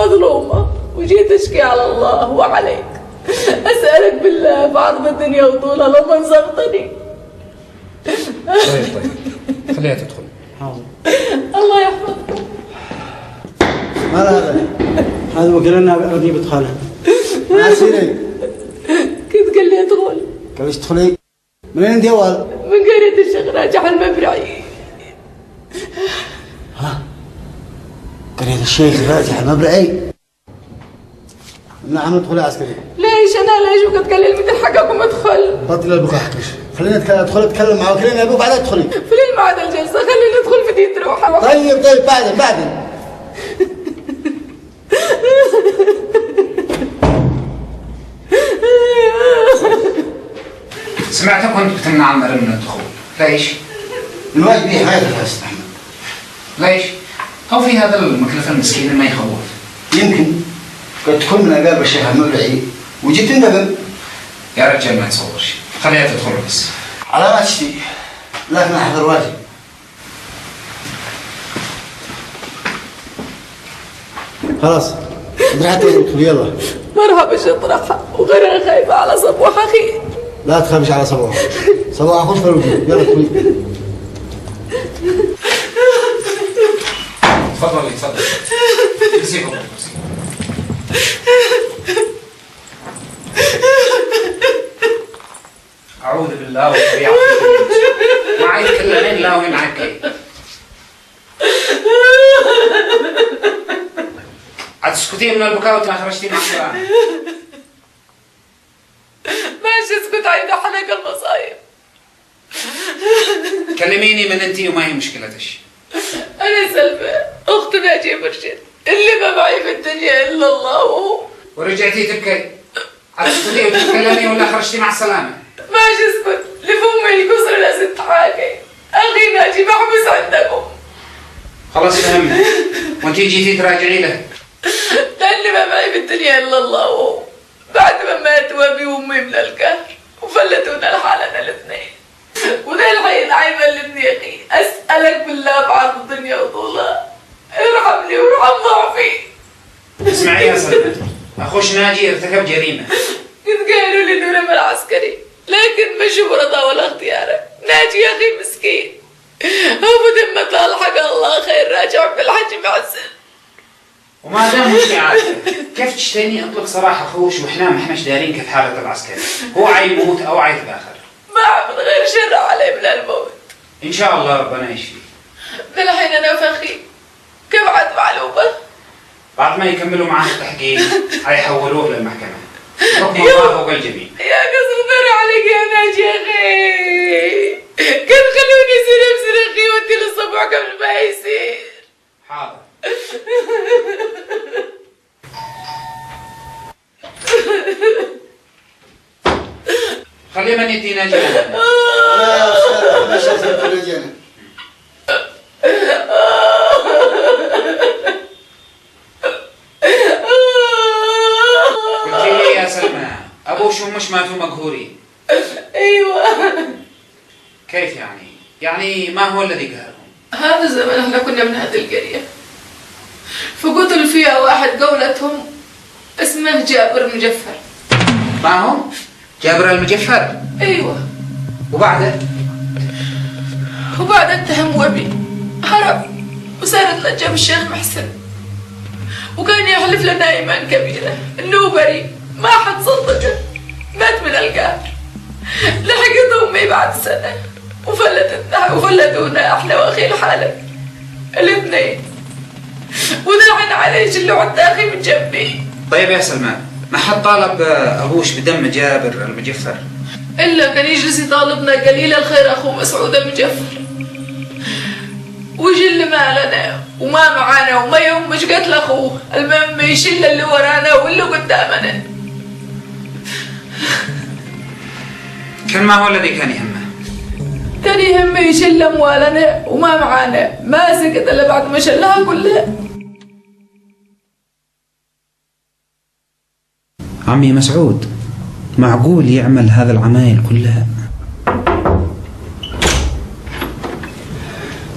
مظلومة وجيت أشكي على الله وعليك، أسألك بالله بعرض الدنيا وطولها لو ما نصرتني. طيب خليها تدخل. الله يحفظكم. هذا وكلنا أبني بدخلها. ما سيري كيف قال لي أدخل؟ قال ليش تدخلي؟ منين أنت أول؟ من قرية الشيخ راجح المبرعي. ها؟ قرية الشيخ راجح المبرعي؟ نعم ادخلي عسكري. ليش أنا ليش وقد قال لي مثل حقكم أدخل؟ بطل البكاء حكيش. خلينا ادخل اتكلم معه وكلمة يا ابو بعدين ادخلي. في المعهد الجلسة خليني ادخل في دي تروح. طيب بعدين. سمعتك وانت بتمنع عمر من الدخول، ليش؟ الواجب هي حياتك يا استاذ احمد. ليش؟ أو في هذا المكلف المسكين ما يخوف؟ يمكن قد تكون من أقارب الشيخ المبرعي وجيت تندبل. يا رجال ما تصورش، خليها تدخل بس. على ما تشتي، لكن أحضر واجب. خلاص حتى ادخل يلا. مرحبا شطرحة وغير خايفة على صبوح أخي. لا تخافش على صباح. صباح خش في الوجود يلا ادخلي. تفضلي امسكوا. أعوذ بالله والطبيعة معي تكلمين لا وهي معك هتسكتين من البكاء وانت خرجتي مع السلامة. ماشي اسكت عيد حلق المصايب. كلميني من انتي وما هي مشكلتش. أنا سلمى أخت ناجي مرشد اللي ما معي في الدنيا إلا الله وهو. ورجعتي تبكي هتسكتي وتتكلمي ولا خرجتي مع السلامة؟ ماشي اسكت لفمي الكسر لازم تحاكي. أخي ناجي محبوس عندكم. خلاص فهمنا. وانتي جيتي تراجعي له؟ ده اللي ما معي في الدنيا إلا الله وهو. بعد ما مات أبي وأمي من القهر وفلتونا لحالنا الاثنين. وده الحين عايبة لابني يا أخي. أسألك بالله بعرض الدنيا وطولها ارحمني وارحم ضعفي. اسمعي يا سلمى، أخوش ناجي ارتكب جريمة. كنت قالوا لي انه رمى العسكري لكن مش برضا ولا اختيارك. ناجي يا اخي مسكين هو بذمة الحق الله خير راجع بالحج معسل. وما دام مش عارفة كيف تشتيني اطلق صراحة خوش واحنا ما احناش دارين كيف حالة العسكري، هو عيموت او عيتباخر. ما عمل غير شر عليه من الموت. ان شاء الله ربنا يشفيه. بالحين انا فخي كيف عاد معلومة؟ بعد ما يكملوا معاه التحقيق هيحولوه للمحكمة. حكم الله فوق الجميع. يا قصر دور عليك يا ناجي يا اخي. كان خلوني يصير اخي ودي للصبح قبل ما يصير. حاضر. خلي من يدي ناجي. لا يا أستاذ ناجي. قلت لي يا سلمى أبوش وأمش ماتوا مقهورين. ايوه. كيف يعني؟ يعني ما هو الذي قهرهم؟ هذا الزمن احنا كنا من هذه القرية فقتل فيها واحد قولتهم اسمه جابر مجفر. ما هو؟ جابر المجفر؟ ايوه. وبعده اتهم وبي هرب وصارت لجة الشيخ محسن وكان يحلف لنا ايمان كبيرة انه بريء. ما حد صدقه. مات من القهر. لحقت امي بعد سنة وفلتونا احنا واخي الحالة الاثنين ودلعنا عليه جلو عند اخي من جنبي. طيب يا سلمان ما حد طالب ابوش بدم جابر المجفر؟ الا كان يجلس يطالبنا قليل الخير اخو مسعود المجفر ويجي اللي مالنا وما معانا وما يهمش قتل اخوه. المهم يشيل اللي ورانا واللي قدامنا. كان ما هو الذي كان يهمه؟ كان يهمه يشيل اموالنا وما معانا. ما سكت الا بعد ما شلها كلها. عمي مسعود معقول يعمل هذا العمايل كلها؟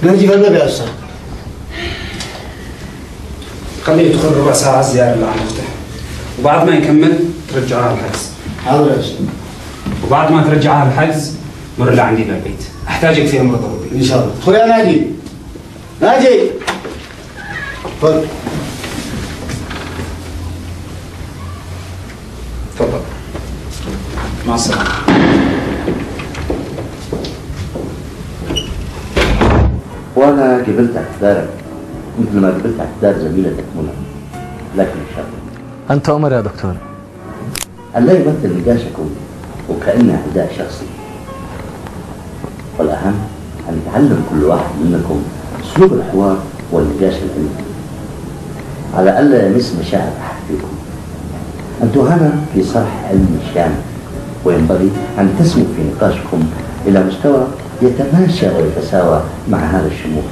ناجي في الباب يا أستاذ. خليه يدخل ربع ساعة زيادة لعند أخته، وبعد ما يكمل ترجعها الحجز. حاضر يا أستاذ. وبعد ما ترجعها الحجز مر لعندي بالبيت، أحتاجك في أمر ضروري. إن شاء الله. ادخل يا ناجي. ناجي. تفضل. تفضل. مع السلامة. وانا قبلت اعتذارك مثل ما قبلت اعتذار زميلتك منى، لكن شرط أنت أمر يا دكتور. أن لا يمثل نقاشكم وكأنه عداء شخصي، والأهم أن يتعلم كل واحد منكم أسلوب الحوار والنقاش العلمي على ألا يمس مشاعر أحد فيكم. أنتم هنا في صرح علمي شامل، وينبغي أن تسموا في نقاشكم إلى مستوى يتماشى ويتساوى مع هذا الشمول.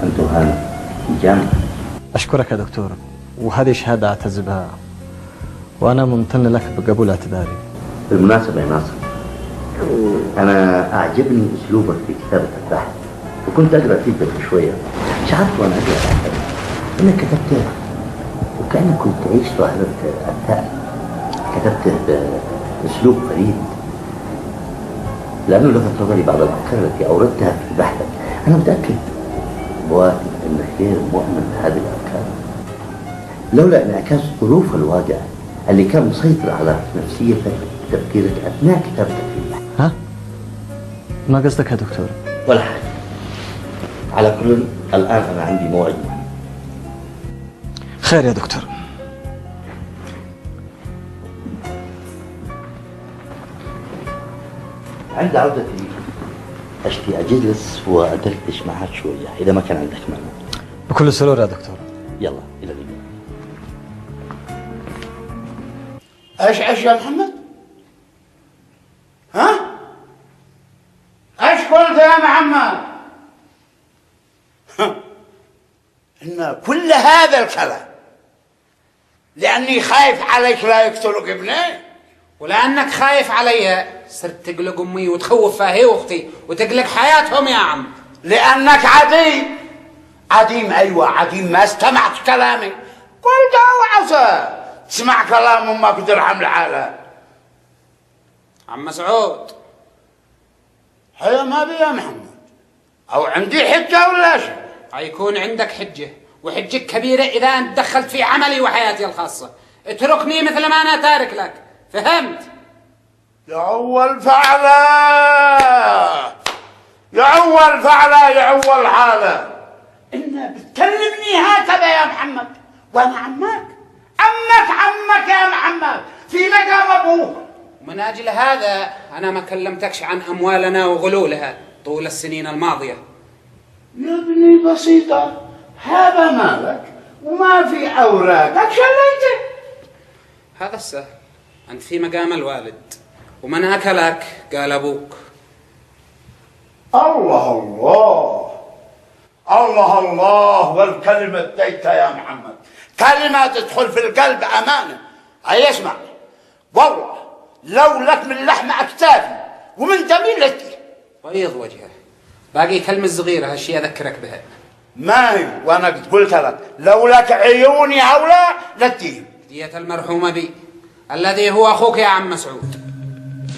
أنتم هنا في جامعة. أشكرك يا دكتور، وهذه شهادة أعتز بها، وأنا ممتن لك بقبول اعتذاري. بالمناسبة يا ناصر، أنا أعجبني أسلوبك في كتابة البحث، وكنت أقرأ فيك شوية. شعرت وأنا أقرأ البحث إنك كتبته وكأنك كنت تعيش ظاهرة الثأر، كتبته بأسلوب فريد، لأنه لفت نظري بعض الأفكار التي أوردتها في بحثك. أنا متأكد بواثق أنك غير مؤمن بهذه الأفكار، لولا انعكاس ظروف الواقع اللي كان مسيطر على نفسيتك وتفكيرك أثناء كتابتك في البحث. ها؟ ما قصدك يا دكتور؟ ولا حاجة. على كل الآن أنا عندي موعد مهم. خير يا دكتور. عند عودتي أشتي أجلس وأدردش معك شوية إذا ما كان عندك مانع. بكل سرور يا دكتور. يلا إلى اللقاء. ايش يا محمد؟ ها؟ ايش قلت يا محمد؟ ان كل هذا الكلام لاني خايف عليك لا يقتلوك ابني، ولأنك خايف علي صرت تقلق أمي وتخوف فهي وأختي وتقلق حياتهم يا عم. لانك عديم. عديم، ايوه عديم، ما استمعت كلامي. قلت عسى تسمع كلام امك وترحم لحالها. عم مسعود، هيا ما بي يا محمد، او عندي حجه ولا شيء؟ حيكون عندك حجة، وحجك كبيرة إذا أنت دخلت في عملي وحياتي الخاصة. اتركني مثل ما أنا تارك لك، فهمت؟ يا أول فعلة يا أول فعلة يا أول حالة، إن بتكلمني هكذا يا محمد وأنا عمك يا محمد في مقام أبوك. ومن أجل هذا أنا ما كلمتكش عن أموالنا وغلولها طول السنين الماضية. يا ابني بسيطة، هذا مالك وما في أوراقك شليته. هذا السهل، أنت في مقام الوالد، ومن أكلك قال أبوك. الله الله الله الله، والكلمة اديتها يا محمد، كلمة تدخل في القلب أمانة. أي اسمع، والله لو لك من لحم أكتافي ومن دمي لتي. بيض وجهه، باقي كلمة صغيرة هالشي أذكرك بها. ما هي؟ وأنا قد قلت لك لو لك عيوني هؤلاء لتي. دية المرحوم بي الذي هو أخوك يا عم مسعود.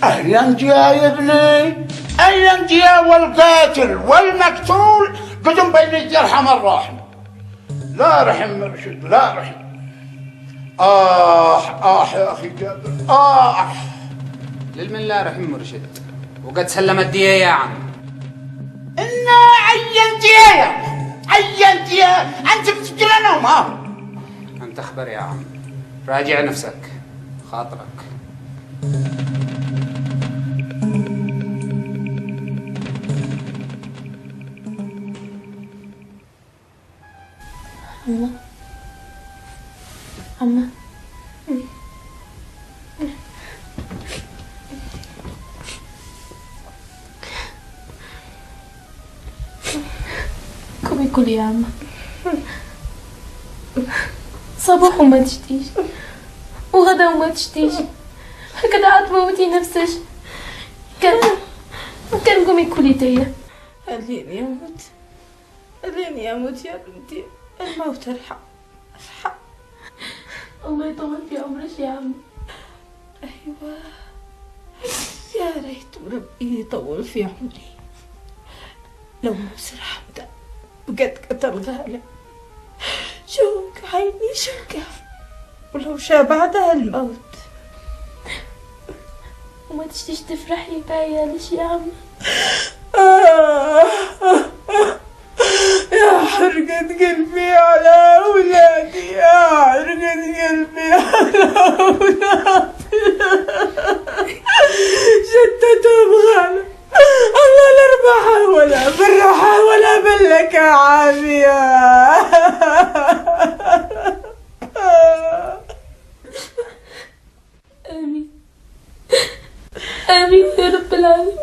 أهلا يا ابني، أهلا يا، والقاتل والمقتول قدم بين يرحم الراحم. لا رحم مرشد، لا رحم. يا أخي جابر، للمن لا رحم مرشد، وقد سلمت دية يا عم. إنا عينت يا أنت بتجلنهم. أنت أخبر يا عم، راجع نفسك خاطرك. عمّا قومي كلي يا عمّا. صباح وما تشتيش، وغدا وما تشتيش، هكذا عتموتي نفسك. كان قومي كلي تيا. خليني اموت، خليني اموت يا بنتي، الموت الحق يطول في عمرك يا عم. أيوة، يا ريت ربي يطول في عمري. لو موسى حمدان بجد قتل غالب، شوق عيني شوقه، ولو شاء بعدها الموت. وما تشتيش تفرحي بعيالش يا عم. يا حرقة قلبي على أولادي، يا حرقة قلبي على أولادي. شتتهم غالب، الله لا ربحها ولا فرحها ولا بلك عافية. آمين آمين يا رب العالمين.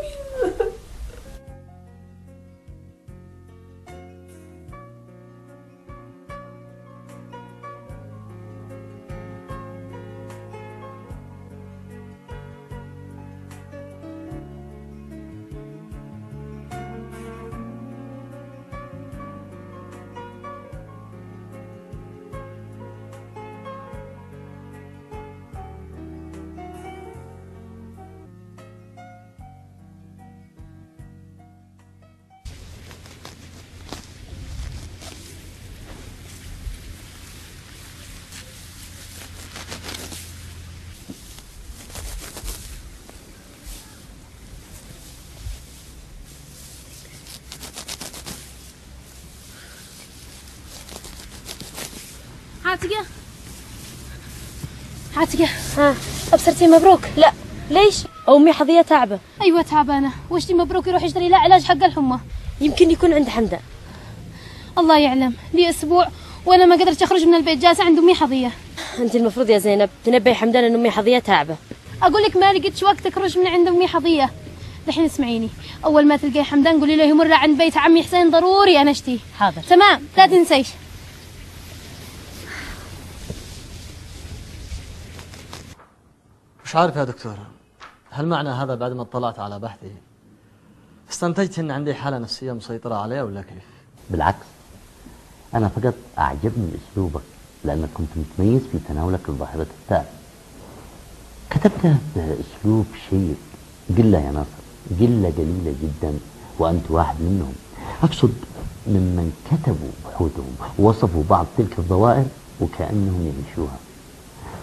عاتقة ها أبصرتي مبروك؟ لا ليش؟ أمي حظية تعبة. أيوة تعبانة، وش مبروك يروح يشتري لها علاج حق الحمى. يمكن يكون عند حمدان. الله يعلم، لي أسبوع وأنا ما قدرت أخرج من البيت، جالسة عند أمي حظية. أنت المفروض يا زينب تنبهي حمدان أن أمي حظية تعبة. أقول لك ما لقيتش وقت أخرج من عند أمي حظية. الحين اسمعيني، أول ما تلقي حمدان قولي له يمر عند بيت عمي حسين ضروري أنا أشتيه. حاضر. تمام، لا تنسيش. مش عارف يا دكتورة، هل معنى هذا بعد ما اطلعت على بحثي استنتجت ان عندي حالة نفسية مسيطرة عليها ولا كيف؟ بالعكس، أنا فقط أعجبني أسلوبك لأنك كنت متميز في تناولك لظاهرة الثأر. كتبتها بأسلوب شيق. قلة يا ناصر، قلة قليلة جدا وأنت واحد منهم. أقصد ممن كتبوا بحوثهم ووصفوا بعض تلك الظواهر وكأنهم يعيشوها،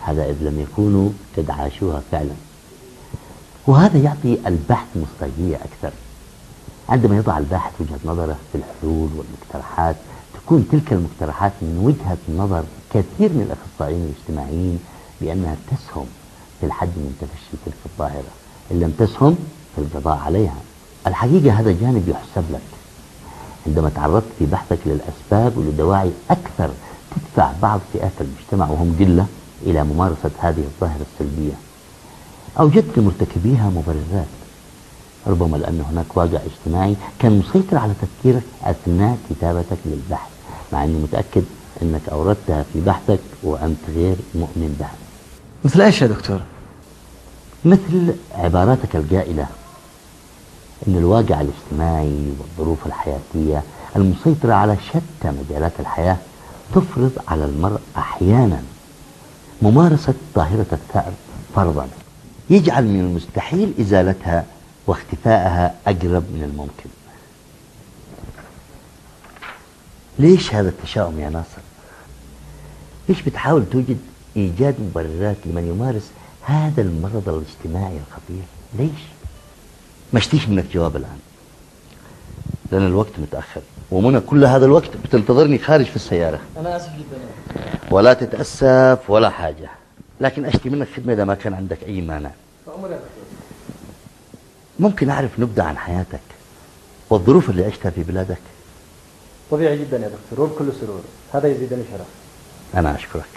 هذا إذ لم يكونوا قد عاشوها فعلا، وهذا يعطي البحث مصداقية أكثر. عندما يضع الباحث وجهة نظره في الحلول والمقترحات، تكون تلك المقترحات من وجهة نظر كثير من الأخصائيين الاجتماعيين بأنها تسهم في الحد من تفشي تلك الظاهرة، إن لم تسهم في القضاء عليها. الحقيقة هذا جانب يحسب لك عندما تعرضت في بحثك للأسباب ولدواعي أكثر تدفع بعض فئات المجتمع وهم قلة إلى ممارسة هذه الظاهرة السلبية. أوجدت لمرتكبيها مبررات، ربما لأن هناك واقع اجتماعي كان مسيطر على تفكيرك أثناء كتابتك للبحث، مع أني متأكد أنك أوردتها في بحثك وأنت غير مؤمن بها. مثل إيش يا دكتور؟ مثل عباراتك القائلة أن الواقع الاجتماعي والظروف الحياتية المسيطرة على شتى مجالات الحياة تفرض على المرء أحيانا ممارسة ظاهرة الثأر فرضا، يجعل من المستحيل إزالتها واختفائها أقرب من الممكن. ليش هذا التشاؤم يا ناصر؟ ليش بتحاول توجد إيجاد مبررات لمن يمارس هذا المرض الاجتماعي الخطير؟ ليش؟ ما اشتيش منك جواب الآن، لأن الوقت متأخر ومنى كل هذا الوقت بتنتظرني خارج في السيارة. أنا آسف جدا. ولا تتأسف ولا حاجة، لكن أشتي منك خدمة إذا ما كان عندك أي مانع. ممكن أعرف نبذة عن حياتك والظروف اللي عشتها في بلادك؟ طبيعي جدا يا دكتور، وبكل سرور، هذا يزيدني شرف. أنا أشكرك،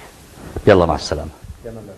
يلا مع السلامة. يا الله.